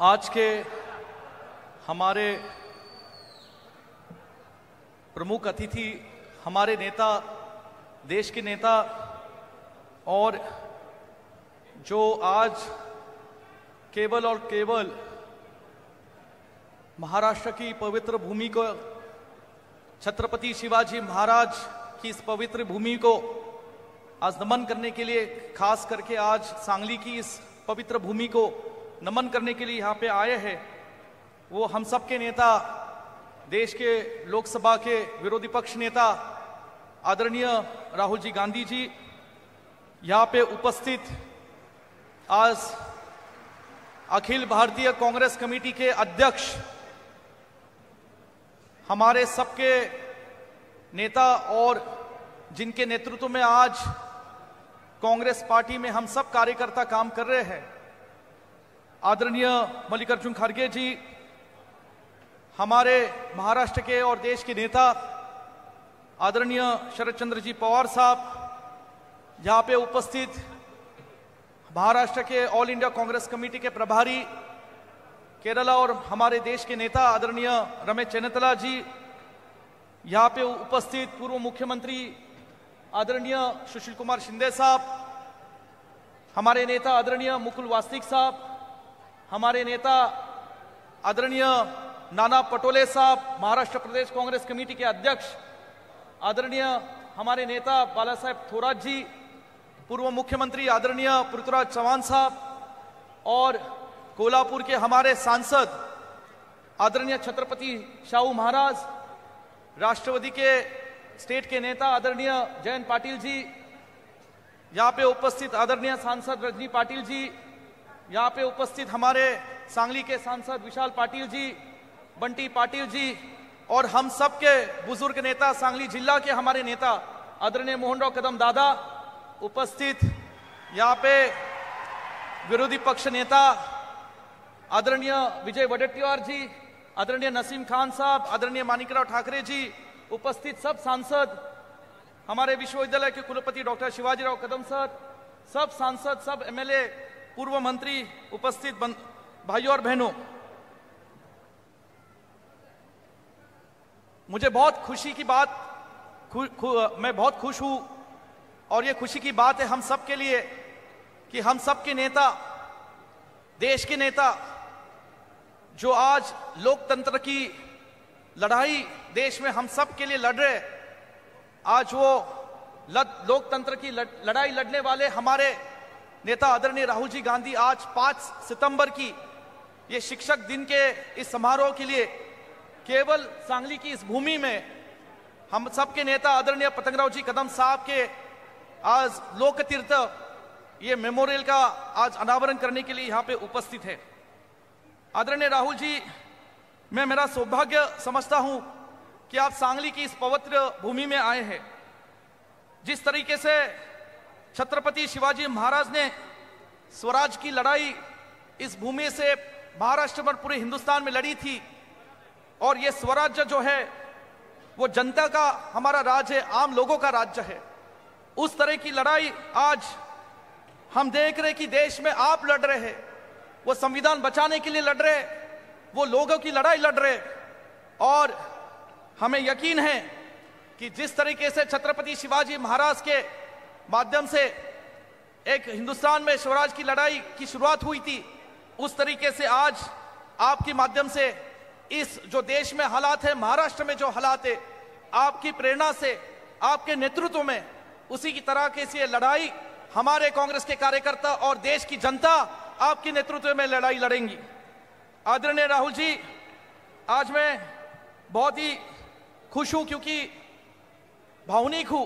आज के हमारे प्रमुख अतिथि, हमारे नेता, देश के नेता, और जो आज केवल और केवल महाराष्ट्र की पवित्र भूमि को, छत्रपति शिवाजी महाराज की इस पवित्र भूमि को आज नमन करने के लिए, खास करके आज सांगली की इस पवित्र भूमि को नमन करने के लिए यहाँ पे आए हैं, वो हम सब के नेता, देश के लोकसभा के विरोधी पक्ष नेता आदरणीय राहुल जी गांधी जी, यहाँ पे उपस्थित आज अखिल भारतीय कांग्रेस कमेटी के अध्यक्ष, हमारे सबके नेता और जिनके नेतृत्व में आज कांग्रेस पार्टी में हम सब कार्यकर्ता काम कर रहे हैं, आदरणीय मल्लिकार्जुन खड़गे जी, हमारे महाराष्ट्र के और देश के नेता आदरणीय शरद चंद्र जी पवार साहब, यहाँ पे उपस्थित महाराष्ट्र के ऑल इंडिया कांग्रेस कमेटी के प्रभारी, केरला और हमारे देश के नेता आदरणीय रमेश चेन्नितला जी, यहाँ पे उपस्थित पूर्व मुख्यमंत्री आदरणीय सुशील कुमार शिंदे साहब, हमारे नेता आदरणीय मुकुल वासनिक साहब, हमारे नेता आदरणीय नाना पटोले साहब, महाराष्ट्र प्रदेश कांग्रेस कमेटी के अध्यक्ष आदरणीय हमारे नेता बाला साहेब थोरात जी, पूर्व मुख्यमंत्री आदरणीय पृथ्वीराज चौहान साहब, और कोल्हापुर के हमारे सांसद आदरणीय छत्रपति शाहू महाराज, राष्ट्रवादी के स्टेट के नेता आदरणीय जयंत पाटिल जी, यहाँ पे उपस्थित आदरणीय सांसद रजनी पाटिल जी, यहाँ पे उपस्थित हमारे सांगली के सांसद विशाल पाटिल जी, बंटी पाटिल जी, और हम सब के बुजुर्ग नेता, सांगली जिला के हमारे नेता आदरणीय मोहनराव कदम दादा, उपस्थित यहाँ पे विरोधी पक्ष नेता आदरणीय विजय वडेट्टीवार जी, आदरणीय नसीम खान साहब, आदरणीय माणिकराव ठाकरे जी, उपस्थित सब सांसद, हमारे विश्वविद्यालय के कुलपति डॉक्टर शिवाजीराव कदम सर, सब सांसद, सब एमएलए, पूर्व मंत्री, उपस्थित भाइयों और बहनों, मुझे बहुत खुशी की बात, मैं बहुत खुश हूं, और ये खुशी की बात है हम सब के लिए कि हम सब के नेता, देश के नेता, जो आज लोकतंत्र की लड़ाई देश में हम सब के लिए लड़ रहे, आज वो लोकतंत्र की लड़ाई लड़ने वाले हमारे नेता आदरणीय राहुल जी गांधी आज 5 सितंबर की ये शिक्षक दिन के इस समारोह के लिए केवल सांगली की इस भूमि में हम सबके नेता आदरणीय पतंगराव जी कदम साहब के आज लोक तीर्थ ये मेमोरियल का आज अनावरण करने के लिए यहाँ पे उपस्थित है। आदरणीय राहुल जी, मैं मेरा सौभाग्य समझता हूं कि आप सांगली की इस पवित्र भूमि में आए हैं। जिस तरीके से छत्रपति शिवाजी महाराज ने स्वराज की लड़ाई इस भूमि से महाराष्ट्र पर पूरे हिंदुस्तान में लड़ी थी, और ये स्वराज्य जो है वो जनता का हमारा राज है, आम लोगों का राज्य है। उस तरह की लड़ाई आज हम देख रहे कि देश में आप लड़ रहे हैं, वो संविधान बचाने के लिए लड़ रहे, वो लोगों की लड़ाई लड़ रहे, और हमें यकीन है कि जिस तरीके से छत्रपति शिवाजी महाराज के माध्यम से एक हिंदुस्तान में स्वराज की लड़ाई की शुरुआत हुई थी, उस तरीके से आज आपके माध्यम से इस जो देश में हालात है, महाराष्ट्र में जो हालात है, आपकी प्रेरणा से, आपके नेतृत्व में उसी की तरह की ये लड़ाई हमारे कांग्रेस के कार्यकर्ता और देश की जनता आपके नेतृत्व में लड़ाई लड़ेंगी। आदरणीय राहुल जी, आज मैं बहुत ही खुश हूं, क्योंकि भावनिक हूं,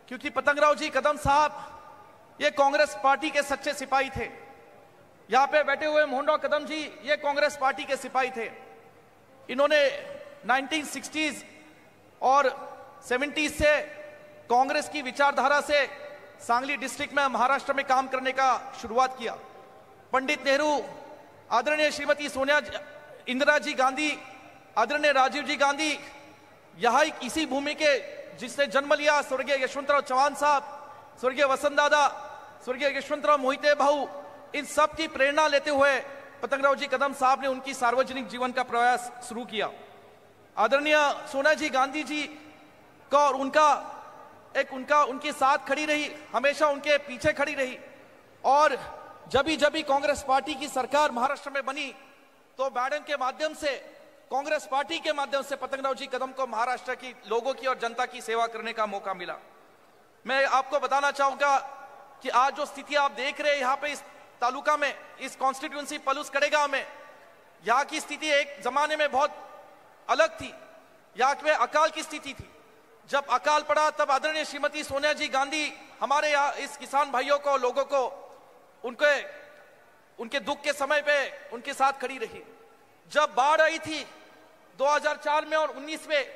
क्योंकि पतंगराव जी कदम साहब ये कांग्रेस पार्टी के सच्चे सिपाही थे। यहाँ पे बैठे हुए मोहनराव कदम जी ये कांग्रेस पार्टी के सिपाही थे। इन्होंने 1960s और 70s से कांग्रेस की विचारधारा से सांगली डिस्ट्रिक्ट में महाराष्ट्र में काम करने का शुरुआत किया। पंडित नेहरू, आदरणीय श्रीमती सोनिया इंदिरा जी गांधी, आदरणीय राजीव जी गांधी, यहाँ इसी भूमि के जिसने जन्म लिया, स्वर्गीय यशवंतराव चौहान साहब, स्वर्गीय वसंत दादा, स्वर्गीय यशवंतराव मोहिते भाऊ, इन सब की प्रेरणा लेते हुए पतंगराव जी कदम साहब ने उनकी सार्वजनिक जीवन का प्रयास शुरू किया। आदरणीय सोनिया जी गांधी जी का और उनके साथ खड़ी रही, हमेशा उनके पीछे खड़ी रही। और जब भी कांग्रेस पार्टी की सरकार महाराष्ट्र में बनी तो मैडम के माध्यम से, कांग्रेस पार्टी के माध्यम से पतंगराव जी कदम को महाराष्ट्र की लोगों की और जनता की सेवा करने का मौका मिला। मैं आपको बताना चाहूंगा कि आज जो स्थिति आप देख रहे हैं यहाँ पे इस तालुका में, इस कॉन्स्टिट्यूंसी पलूस कड़ेगांव में, यहाँ की स्थिति एक जमाने में बहुत अलग थी। यहाँ पे अकाल की स्थिति थी। जब अकाल पड़ा तब आदरणीय श्रीमती सोनिया जी गांधी हमारे यहाँ इस किसान भाइयों को, लोगों को उनके दुख के समय पे उनके साथ खड़ी रही। जब बाढ़ आई थी 2004 में और 19 में,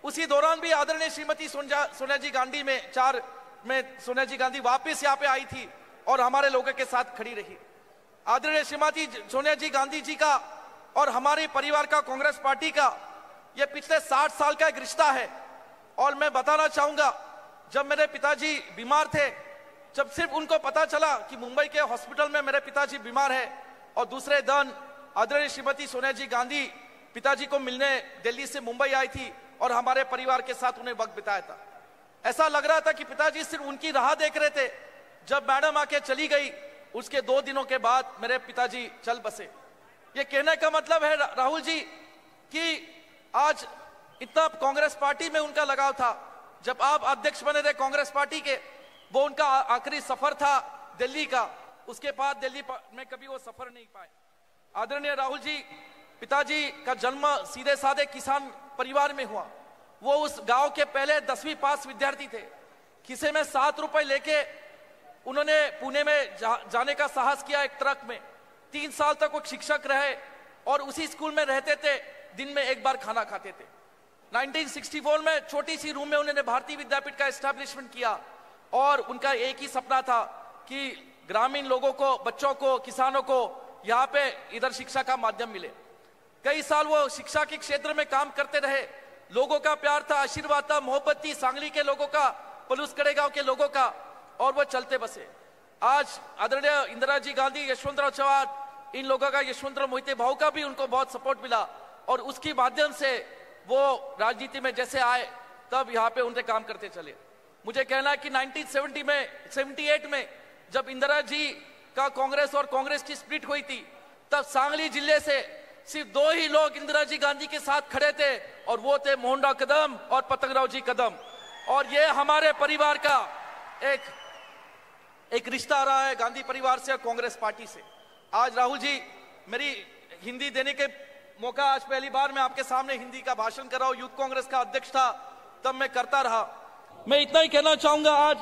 उसी दौरान भी आदरणीय श्रीमती सोनिया जी गांधी में 4 में सोनिया जी गांधी वापस यहाँ पे आई थी और हमारे लोगों के साथ खड़ी रही। आदरणीय श्रीमती सोनिया जी गांधी जी का और हमारे परिवार का, कांग्रेस पार्टी का, यह पिछले 60 साल का एक रिश्ता है। और मैं बताना चाहूंगा, जब मेरे पिताजी बीमार थे, जब सिर्फ उनको पता चला कि मुंबई के हॉस्पिटल में मेरे पिताजी बीमार है, और दूसरे दिन आदरणीय श्रीमती सोनिया जी गांधी पिताजी को मिलने दिल्ली से मुंबई आई थी और हमारे परिवार के साथ उन्हें वक्त बिताया था। ऐसा लग रहा था कि पिताजी सिर्फ उनकी राह देख रहे थे। जब मैडम आके चली गई, उसके 2 दिनों के बाद मेरे पिताजी चल बसे। ये कहने का मतलब है राहुल जी कि आज इतना कांग्रेस पार्टी में उनका लगाव था। जब आप अध्यक्ष बने थे कांग्रेस पार्टी के, वो उनका आखिरी सफर था दिल्ली का। उसके बाद दिल्ली में कभी वो सफर नहीं पाए। आदरणीय राहुल जी, पिताजी का जन्म सीधे साधे किसान परिवार में हुआ। वो उस गांव के पहले 10वीं पास विद्यार्थी थे। खिसे में 7 रुपए लेके उन्होंने पुणे में जाने का साहस किया एक ट्रक में। 3 साल तक वो शिक्षक रहे और उसी स्कूल में रहते थे। दिन में एक बार खाना खाते थे। 1964 में छोटी सी रूम में उन्होंने भारतीय विद्यापीठ का एस्टैब्लिशमेंट किया और उनका एक ही सपना था कि ग्रामीण लोगों को, बच्चों को, किसानों को यहाँ पे इधर शिक्षा का माध्यम मिले। कई साल वो शिक्षा के क्षेत्र में काम करते रहे। लोगों का प्यार था, आशीर्वाद था, मोहब्बत थी, सांगली के लोगों का, पलूस कड़ेगांव के लोगों का, और वो चलते बसे। आज आदरणीय इंदिरा जी गांधी, यशवंतराव चव्हाण, इन लोगों का, यशवंतराव मोहिते भाऊ का भी उनको बहुत सपोर्ट मिला और उसके माध्यम से वो राजनीति में जैसे आए तब यहाँ पे उनसे काम करते चले। मुझे कहना है कि 1978 में जब इंदिरा जी का कांग्रेस और कांग्रेस की स्प्लिट हुई थी, तब सांगली जिले से सिर्फ 2 ही लोग इंदिरा जी गांधी के साथ खड़े थे और वो थे मोहनराव कदम और पतंगराव जी कदम। और ये हमारे परिवार का एक रिश्ता रहा है गांधी परिवार से और कांग्रेस पार्टी से। आज राहुल जी, मेरी हिंदी देने के मौका, आज पहली बार मैं आपके सामने हिंदी का भाषण कर रहा हूं। यूथ कांग्रेस का अध्यक्ष था तब मैं करता रहा। मैं इतना ही कहना चाहूंगा आज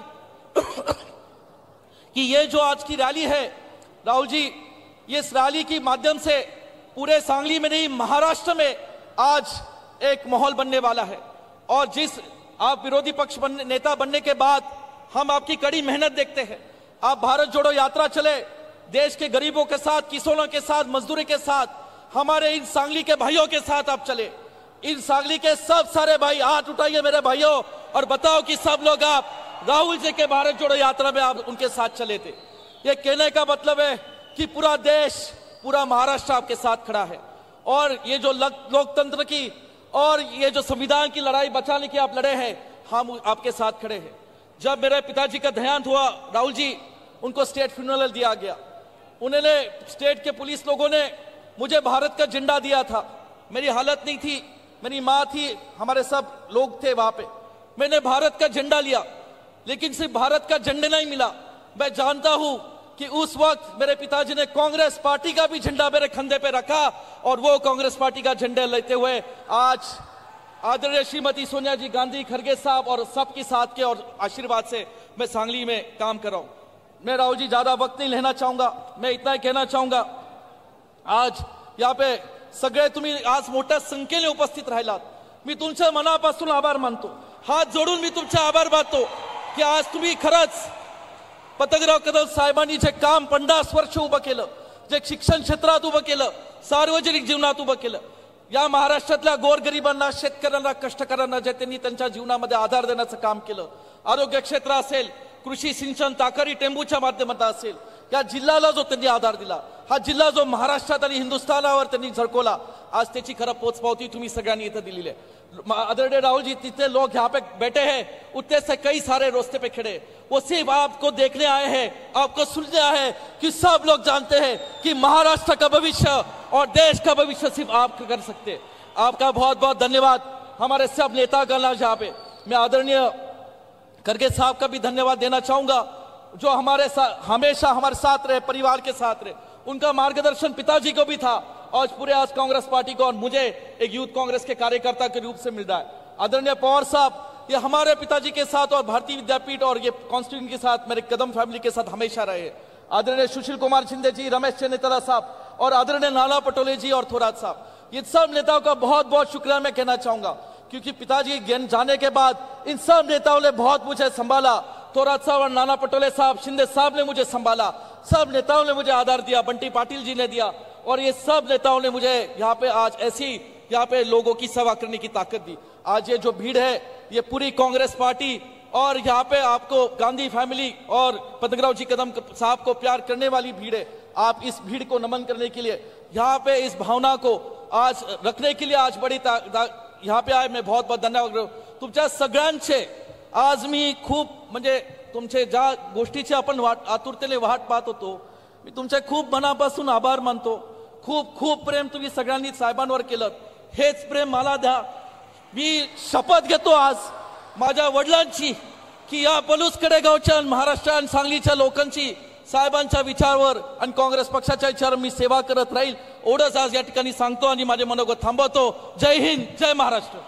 कि ये जो आज की रैली है राहुल जी, ये इस रैली के माध्यम से पूरे सांगली में नहीं, महाराष्ट्र में आज एक माहौल बनने वाला है। और जिस आप विरोधी पक्ष नेता बनने के बाद हम आपकी कड़ी मेहनत देखते हैं। आप भारत जोड़ो यात्रा चले, देश के गरीबों के साथ, किसानों के साथ, मजदूरों के साथ, हमारे इन सांगली के भाइयों के साथ आप चले। इन सांगली के सब सारे भाई हाथ उठाइए मेरे भाइयों और बताओ कि सब लोग आप राहुल जी के भारत जोड़ो यात्रा में आप उनके साथ चले थे। ये कहने का मतलब है कि पूरा देश, पूरा महाराष्ट्र आपके साथ खड़ा है। और ये जो लोकतंत्र की और ये जो संविधान की लड़ाई बचाने की आप लड़े हैं, हम आपके साथ खड़े हैं। जब मेरे पिताजी का देहांत हुआ राहुल जी, उनको स्टेट फ्यूनरल दिया गया। उन्होंने, स्टेट के पुलिस लोगों ने मुझे भारत का झंडा दिया था। मेरी हालत नहीं थी, मेरी माँ थी, हमारे सब लोग थे वहां पे। मैंने भारत का झंडा लिया, लेकिन सिर्फ भारत का झंडा नहीं मिला। मैं जानता हूं कि उस वक्त मेरे पिताजी ने कांग्रेस पार्टी का भी झंडा मेरे कंधे पे रखा और वो कांग्रेस पार्टी का झंडा लेते हुए आज आदरणीय श्रीमती सोनिया जी गांधी, खड़गे साहब और सबके साथ के और आशीर्वाद से मैं सांगली में काम कर रहा हूं। मैं राहुल जी ज्यादा वक्त नहीं लेना चाहूंगा। मैं इतना ही कहना चाहूंगा, आज यहाँ पे सगळे तुम्ही आज मोठ्या संख्येने उपस्थित राहिलात। मी तुमच्या मनापासून आभार मानतो। हात जोडून मी तुमचे आभार मानतो की आज तुम्ही खरंच पतंगराव कदम साहेबांनी जे काम 50 वर्ष उभं केलं, जे शिक्षण क्षेत्रात उभं केलं, सार्वजनिक जीवनात उभं केलं, या महाराष्ट्रातल्या गोरगरिबांना, शेतकऱ्यांना, कष्टकऱ्यांना जे त्यांनी त्यांच्या जीवनामध्ये आधार देण्याचं काम केलं, आरोग्य क्षेत्र असेल, कृषी सिंचन ताकारी टेंबूच्या माध्यमातून असेल, या जिल्ह्याला जो त्यांनी आधार दिला, हा जिल्हा जो महाराष्ट्रात आणि हिंदुस्थानावर त्यांनी झळकवला, आज त्याची खरं पोचपावती तुम्ही सगळ्यांनी इथं दिलेली आहे। आदरणीय राहुल जी, जितने लोग यहाँ पे बैठे हैं उतने से कई सारे रास्ते पे खड़े, वो सिर्फ आपको देखने आए हैं, आपको सुनने आए हैं कि सब लोग जानते हैं कि महाराष्ट्र का भविष्य और देश का भविष्य सिर्फ आप कर सकते हैं। आपका बहुत बहुत धन्यवाद। हमारे सब नेता गण यहाँ पे, मैं आदरणीय खड़गे साहब का भी धन्यवाद देना चाहूंगा, जो हमारे साथ हमेशा हमारे साथ रहे, परिवार के साथ रहे। उनका मार्गदर्शन पिताजी को भी था और पूरे आज कांग्रेस पार्टी को और मुझे एक यूथ कांग्रेस के कार्यकर्ता के रूप से मिल रहा है। आदरणीय पवार साहब, ये हमारे पिताजी के साथ और भारतीय विद्यापीठ और ये कॉन्स्टिट्यूशन के साथ, मेरे कदम फैमिली के साथ हमेशा रहे। आदरणीय सुशील कुमार शिंदे जी, रमेश चन्नीतला साहब और आदरणीय नाना पटोले जी और थोराट साहब, ये सब नेताओं का बहुत बहुत शुक्रिया मैं कहना चाहूंगा, क्योंकि पिताजी जाने के बाद इन सब नेताओं ने बहुत मुझे संभाला। थोराट साहब और नाना पटोले साहब, शिंदे साहब ने मुझे संभाला, सब नेताओं ने मुझे आधार दिया, बंटी पाटिल जी ने दिया, और ये सब नेताओं ने मुझे यहाँ पे आज ऐसी यहाँ पे लोगों की सेवा करने की ताकत दी। आज ये जो भीड़ है, ये पूरी कांग्रेस पार्टी और यहाँ पे आपको गांधी फैमिली और पद्मराव जी कदम साहब को प्यार करने वाली भीड़ है। आप इस भीड़ को नमन करने के लिए, यहाँ पे इस भावना को आज रखने के लिए आज बड़ी यहाँ पे आए, मैं बहुत बहुत धन्यवाद। तुमच्या सगळ्यांचे आज मी खूप म्हणजे तुमचे ज्या गोष्टीची आपण आतुरतेने वाट पाहत होतो, मी तुमचे खूप मनापासून आभार मानतो। खूप खूप प्रेम तुम्ही सगळ्यांनी साहेबांवर केलं, हेच प्रेम मला द्या। मी शपथ घेतो आज माझ्या वडिलांची की या पलूसकडे गावच्या महाराष्ट्र आणि सांगलीच्या लोकांची साहेबांच्या विचारावर आणि काँग्रेस पक्षाच्या विचारावर मी सेवा करत राहील। एवढंच आज या ठिकाणी सांगतो आणि माझे मनोगत थांबवतो। जय हिंद, जय महाराष्ट्र।